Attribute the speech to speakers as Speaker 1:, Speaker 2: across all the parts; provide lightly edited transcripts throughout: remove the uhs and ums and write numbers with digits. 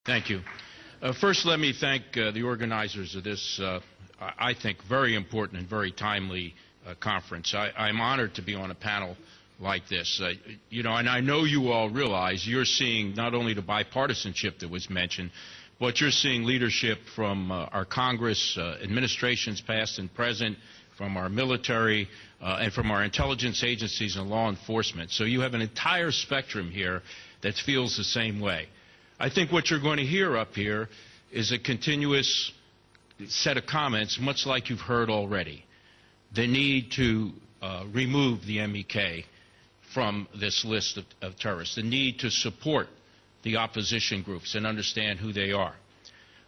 Speaker 1: Thank you. First, let me thank the organizers of this, I think, very important and very timely conference. I'm honored to be on a panel like this. And I know you all realize you're seeing not only the bipartisanship that was mentioned, but you're seeing leadership from our Congress, administrations past and present, from our military, and from our intelligence agencies and law enforcement. So you have an entire spectrum here that feels the same way. I think what you're going to hear up here is a continuous set of comments, much like you've heard already. The need to remove the MEK from this list of terrorists, the need to support the opposition groups and understand who they are.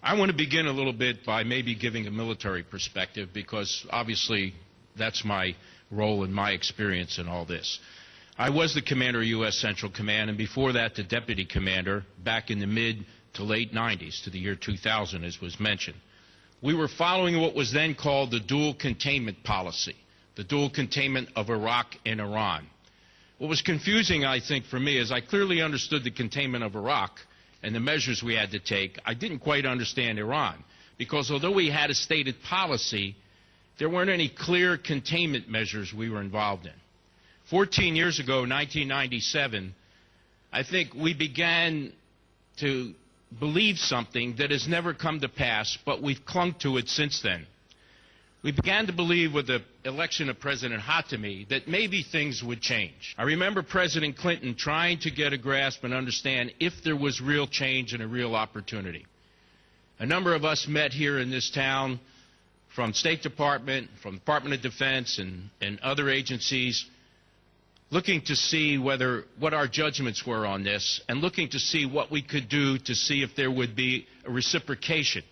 Speaker 1: I want to begin a little bit by maybe giving a military perspective, because obviously that's my role and my experience in all this. I was the commander of U.S. Central Command, and before that the deputy commander back in the mid to late 90s to the year 2000, as was mentioned. We were following what was then called the dual containment policy, the dual containment of Iraq and Iran. What was confusing, I think, for me is I clearly understood the containment of Iraq and the measures we had to take. I didn't quite understand Iran, because although we had a stated policy, there weren't any clear containment measures we were involved in. 14 years ago, 1997, I think we began to believe something that has never come to pass, but we've clung to it since then. We began to believe with the election of President Hatami that maybe things would change. I remember President Clinton trying to get a grasp and understand if there was real change and a real opportunity. A number of us met here in this town from State Department, from Department of Defense and other agencies, looking to see what our judgments were on this, and looking to see what we could do to see if there would be a reciprocation.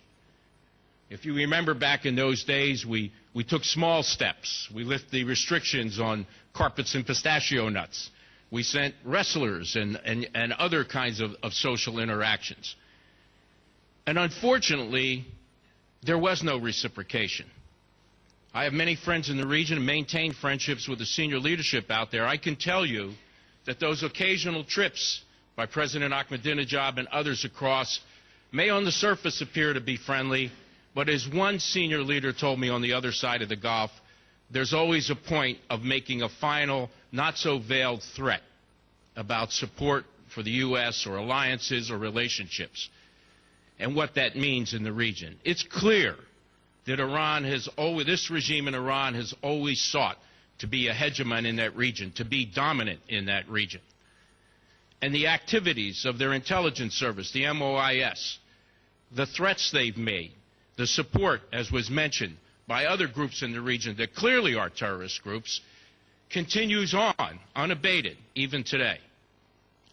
Speaker 1: If you remember back in those days, we took small steps. We lifted the restrictions on carpets and pistachio nuts. We sent wrestlers and other kinds of social interactions. And unfortunately, there was no reciprocation. I have many friends in the region and maintain friendships with the senior leadership out there. I can tell you that those occasional trips by President Ahmadinejad and others across may on the surface appear to be friendly, but as one senior leader told me on the other side of the Gulf, there's always a point of making a final, not-so-veiled threat about support for the U.S. or alliances or relationships and what that means in the region. It's clear that this regime in Iran has always sought to be a hegemon in that region, to be dominant in that region. And the activities of their intelligence service, the MOIS, the threats they've made, the support, as was mentioned, by other groups in the region that clearly are terrorist groups, continues on, unabated, even today.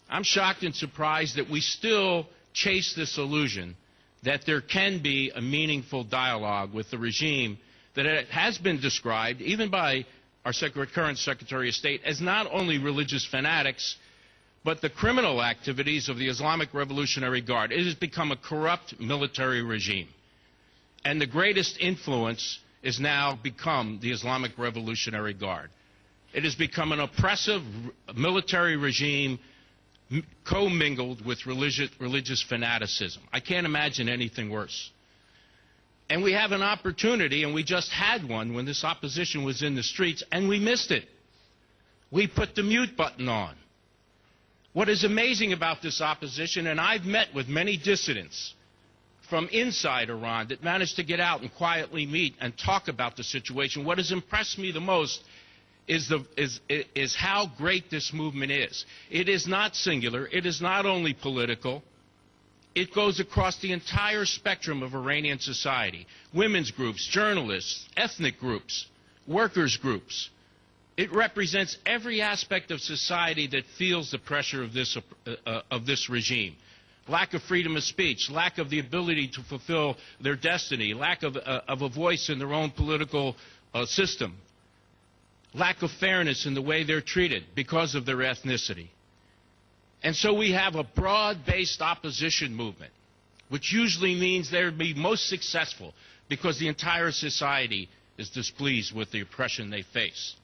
Speaker 1: I'm shocked and surprised that we still chase this illusion that there can be a meaningful dialogue with the regime that has been described, even by our current Secretary of State, as not only religious fanatics, but the criminal activities of the Islamic Revolutionary Guard. It has become a corrupt military regime. And the greatest influence is now become the Islamic Revolutionary Guard. It has become an oppressive military regime commingled with religious fanaticism. I can't imagine anything worse. And we have an opportunity, and we just had one when this opposition was in the streets, and we missed it. We put the mute button on. What is amazing about this opposition, and I've met with many dissidents from inside Iran that managed to get out and quietly meet and talk about the situation, what has impressed me the most is how great this movement is. It is not singular. It is not only political. It goes across the entire spectrum of Iranian society. Women's groups, journalists, ethnic groups, workers' groups. It represents every aspect of society that feels the pressure of this regime. Lack of freedom of speech, lack of the ability to fulfill their destiny, lack of a voice in their own political system. Lack of fairness in the way they're treated because of their ethnicity. And so we have a broad-based opposition movement, which usually means they would be most successful because the entire society is displeased with the oppression they face.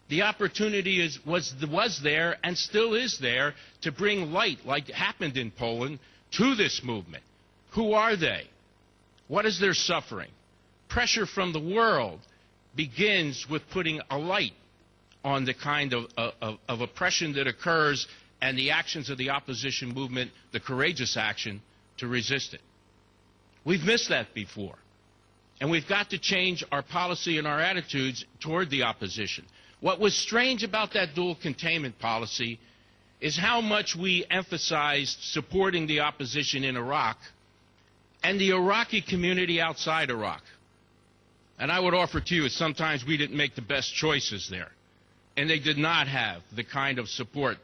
Speaker 1: The opportunity was there and still is there to bring light, like happened in Poland, to this movement. Who are they? What is their suffering? Pressure from the world begins with putting a light on the kind of oppression that occurs and the actions of the opposition movement, the courageous action to resist it. We've missed that before. And we've got to change our policy and our attitudes toward the opposition. What was strange about that dual containment policy is how much we emphasized supporting the opposition in Iraq and the Iraqi community outside Iraq. And I would offer to you that sometimes we didn't make the best choices there. And they did not have the kind of support